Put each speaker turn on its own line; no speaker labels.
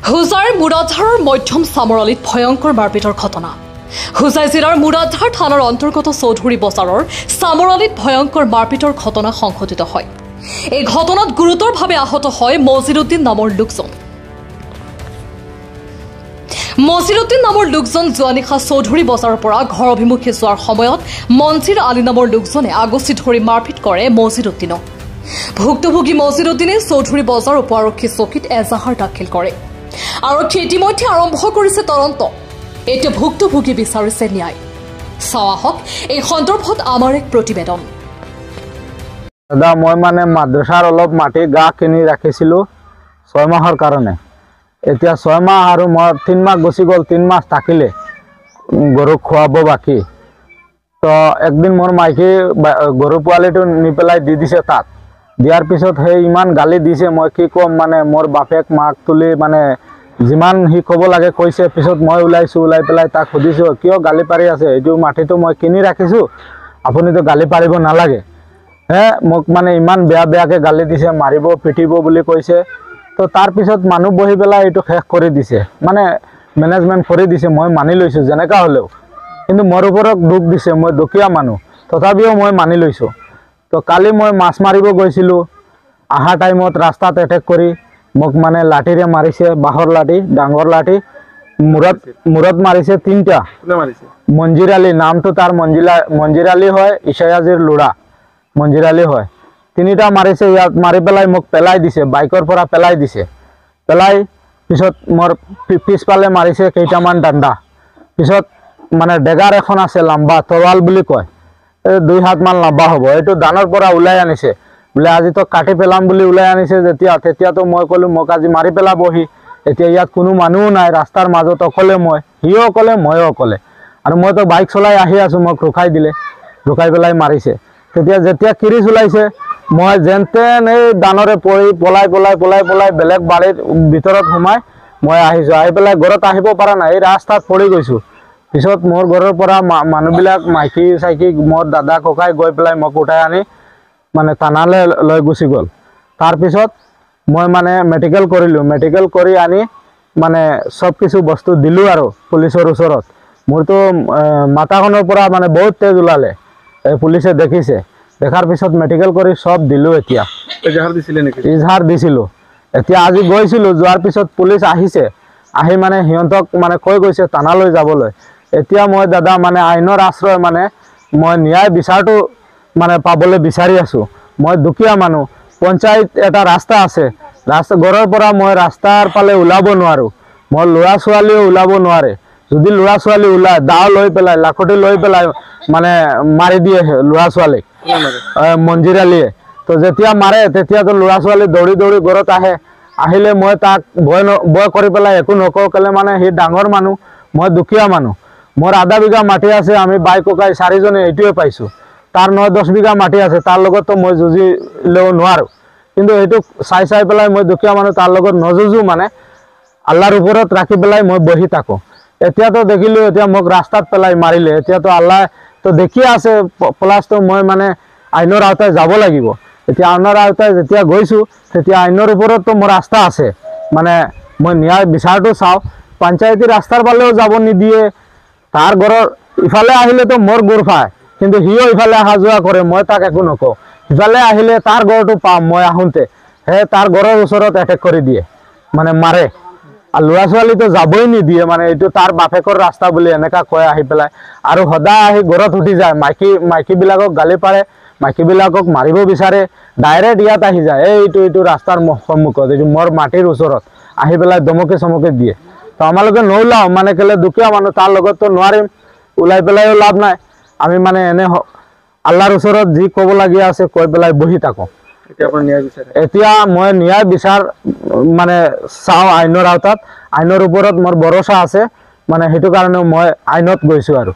হুজাইৰ মুৰাদহাৰৰ মধ্যম চামৰালিত ভয়ংকৰ মাৰপিটৰ ঘটনা। হুজাই জিলাৰ মুৰাদহাৰ থানাৰ অন্তৰ্গত চৌধুৰী বজাৰৰ চামৰালিত ভয়ংকৰ মাৰপিটৰ ঘটনা সংঘটিত হয়। এই ঘটনাত গুৰুতৰভাৱে আহত হয় মজিৰুদ্দিন নামৰ লোকজন। মজিৰুদ্দিন নামৰ লোকজন যোৱা নিশা চৌধুৰী বজাৰৰ পৰা ঘৰ অভিমুখে যোৱাৰ সময়ত মঞ্জিৰ আলী নামৰ লোকজনে আগচি ধৰি মাৰপিট কৰে মজিৰুদ্দিনক। ভুক্তভোগী মজিৰুদ্দিনে চৌধুৰী বজাৰ উপ আৰক্ষী চকীত এজাহাৰ দাখিল কৰে। আৰক্ষীয়ে ইতিমধ্যে আৰম্ভ কৰিছে তদন্ত। এতিয়া ভুক্তভোগী বিচাৰিছে ন্যায়। চাওঁ আহক এই সন্দৰ্ভত আমাৰ এক প্ৰতিবেদন।
দাদা মই মানে মাদ্ৰাছাৰ অলপ মাটি গা কিনি ৰাখিছিলোঁ 6 মাহৰ কাৰণে। এতিয়া 6 মাহ আৰু মই 3 মাহ গুচি গ'ল, 3 মাহ থাকিলে গৰুক খুৱাব বাকী। তো একদিন মোৰ মাইকী গৰু পোৱালিটো নি পেলাই দি দিছে তাত। দিয়াৰ পিছত সেই ইমান গালি দিছে, মই কি ক'ম, মানে মোৰ বাপেক মাক তুলি মানে যিমান সি ক'ব লাগে কৈছে। পিছত মই ওলাইছোঁ, ওলাই পেলাই তাক সুধিছোঁ কিয় গালি পাৰি আছে, এইটো মাটিটো মই কিনি ৰাখিছোঁ, আপুনিতো গালি পাৰিব নালাগে। মোক মানে ইমান বেয়াকৈ গালি দিছে, মাৰিব পিটিব বুলি কৈছে। তো তাৰপিছত মানুহ বহি পেলাই এইটো শেষ কৰি দিছে, মানে মেনেজমেণ্ট কৰি দিছে। মই মানি লৈছোঁ যেনেকুৱা হ'লেও, কিন্তু মোৰ ওপৰত দুখ দিছে, মই দুখীয়া মানুহ, তথাপিও মই মানি লৈছোঁ। তো কালি মই মাছ মাৰিব গৈছিলোঁ, অহা টাইমত ৰাস্তাত এটেক কৰি মোক মানে লাঠিৰে মাৰিছে, বাঁহৰ লাঠি, ডাঙৰ লাঠি, মূৰত মাৰিছে 3টা। মঞ্জিৰ আলী নামটো তাৰ, মঞ্জিৰ আলী হয়, ইছায়াজিৰ ল'ৰা মঞ্জিৰ আলী হয়। 3টা মাৰিছে ইয়াত, মাৰি পেলাই মোক পেলাই দিছে, বাইকৰ পৰা পেলাই দিছে। পেলাই পিছত মোৰ পিছফালে মাৰিছে কেইটামান ডাণ্ডা। পিছত মানে ডেগাৰ এখন আছে লম্বা, তৰোৱাল বুলি কয়, 2 হাতমান লম্বা হ'ব, এইটো দানৰ পৰা ওলাই আনিছে। বোলে আজি তো কাটি পেলাম বুলি ওলাই আনিছে তেতিয়াতো মই ক'লোঁ মোক আজি মাৰি পেলাবহি। এতিয়া ইয়াত কোনো মানুহো নাই, ৰাস্তাৰ মাজত অকলে মই, সিও অকলে ময়ো অকলে, আৰু মইতো বাইক চলাই আহি আছোঁ, মোক ৰখাই দিলে, ৰখাই পেলাই মাৰিছে। যেতিয়া কিৰিচ ওলাইছে, মই যেন তেন এই দানৰে পৰি পলাই বেলেগ বাৰীৰ ভিতৰত সোমাই মই আহিছোঁ। আহি পেলাই ঘৰত আহিব পৰা নাই, এই ৰাস্তাত পৰি গৈছোঁ। পিছত মোৰ ঘৰৰ পৰা মানুহবিলাক মাইকী চাইকী মোৰ দাদা ককাই গৈ পেলাই মোক উঠাই আনি মানে থানালৈ লৈ গুচি গ'ল। তাৰপিছত মই মানে মেডিকেল কৰিলোঁ, মেডিকেল কৰি আনি মানে চব কিছু বস্তু দিলোঁ আৰু পুলিচৰ ওচৰত। মোৰতো মাথাখনৰ পৰা মানে বহুত তেজ ওলালে, পুলিচে দেখিছে। দেখাৰ পিছত মেডিকেল কৰি চব দিলোঁ। এতিয়া ইজহাৰ দিছিলে নেকি? ইজহাৰ দিছিলোঁ। এতিয়া আজি গৈছিলোঁ, যোৱাৰ পিছত পুলিচ আহিছে, আহি মানে সিহঁতক মানে কৈ গৈছে থানালৈ যাবলৈ। এতিয়া মই দাদা মানে আইনৰ আশ্ৰয়, মানে মই ন্যায় বিচাৰটো মানে পাবলৈ বিচাৰি আছোঁ। মই দুখীয়া মানুহ, পঞ্চায়ত এটা ৰাস্তা আছে, ঘৰৰ পৰা মই ৰাস্তাৰ ফালে ওলাব নোৱাৰোঁ। মোৰ ল'ৰা ছোৱালীও ওলাব নোৱাৰে। যদি ল'ৰা ছোৱালী ওলায়, দাও লৈ পেলাই, লাখুটি লৈ পেলাই মানে মাৰি দিয়ে ল'ৰা ছোৱালীক, মঞ্জিৰ আলীয়ে। তো যেতিয়া মাৰে তেতিয়াতো ল'ৰা ছোৱালী দৌৰি দৌৰি ঘৰত আহে। আহিলে মই তাক ভয় কৰি পেলাই একো নকওঁ, কেলে মানে সি ডাঙৰ মানুহ, মই দুখীয়া মানুহ। মোৰ আধা বিঘা মাটি আছে, আমি বাই ককাই 4জনে এইটোৱে পাইছোঁ। তাৰ 9-10 বিঘা মাটি আছে, তাৰ লগততো মই যুঁজিলেও নোৱাৰোঁ। কিন্তু সেইটো চাই পেলাই মই দুখীয়া মানুহ, তাৰ লগত নযুঁজো, মানে আল্লাহৰ ওপৰত ৰাখি পেলাই মই বহি থাকোঁ। এতিয়াতো দেখিলোঁ, এতিয়া মোক ৰাস্তাত পেলাই মাৰিলে। এতিয়াতো আল্লাহ তো দেখিয়ে আছে, প্লাছটো মই মানে আইনৰ আওতাই যাব লাগিব। এতিয়া আইনৰ আওতাই যেতিয়া গৈছোঁ, তেতিয়া আইনৰ ওপৰততো মোৰ আস্থা আছে, মানে মই ন্যায় বিচাৰটো চাওঁ। পঞ্চায়তী ৰাস্তাৰ ফালেও যাব নিদিয়ে, তাৰ ঘৰৰ ইফালে আহিলেতো মোৰ গোৰ খায়, কিন্তু সিও ইফালে অহা যোৱা কৰে, মই তাক একো নকওঁ। ইফালে আহিলে তাৰ ঘৰটো পাম মই আহোঁতে, তাৰ ঘৰৰ ওচৰত এটেক কৰি দিয়ে, মানে মাৰে। আৰু ল'ৰা ছোৱালীটো যাবই নিদিয়ে, মানে এইটো তাৰ বাপেকৰ ৰাস্তা বুলি এনেকুৱা কয় আহি পেলাই। আৰু সদায় আহি ঘৰত উঠি যায়, মাইকীবিলাকক গালি পাৰে, মাইকীবিলাকক মাৰিব বিচাৰে, ডাইৰেক্ট ইয়াত আহি যায়, এইটো ৰাস্তাৰ সন্মুখত, এইটো মোৰ মাটিৰ ওচৰত আহি পেলাই ধমকি চমকি দিয়ে। তো আমালোকে নোলাওঁ, মানে কেলে দুখীয়া মানুহ, তাৰ লগততো নোৱাৰিম, ওলাই পেলাইও লাভ নাই। আমি মানে এনে আল্লাহৰ ওচৰত যি ক'বলগীয়া আছে কৈ পেলাই বহি থাকোঁ। এতিয়া মই ন্যায় বিচাৰ মানে চাওঁ আইনৰ আওতাত, আইনৰ ওপৰত মোৰ ভৰসা আছে, মানে সেইটো কাৰণে মই আইনত গৈছোঁ আৰু।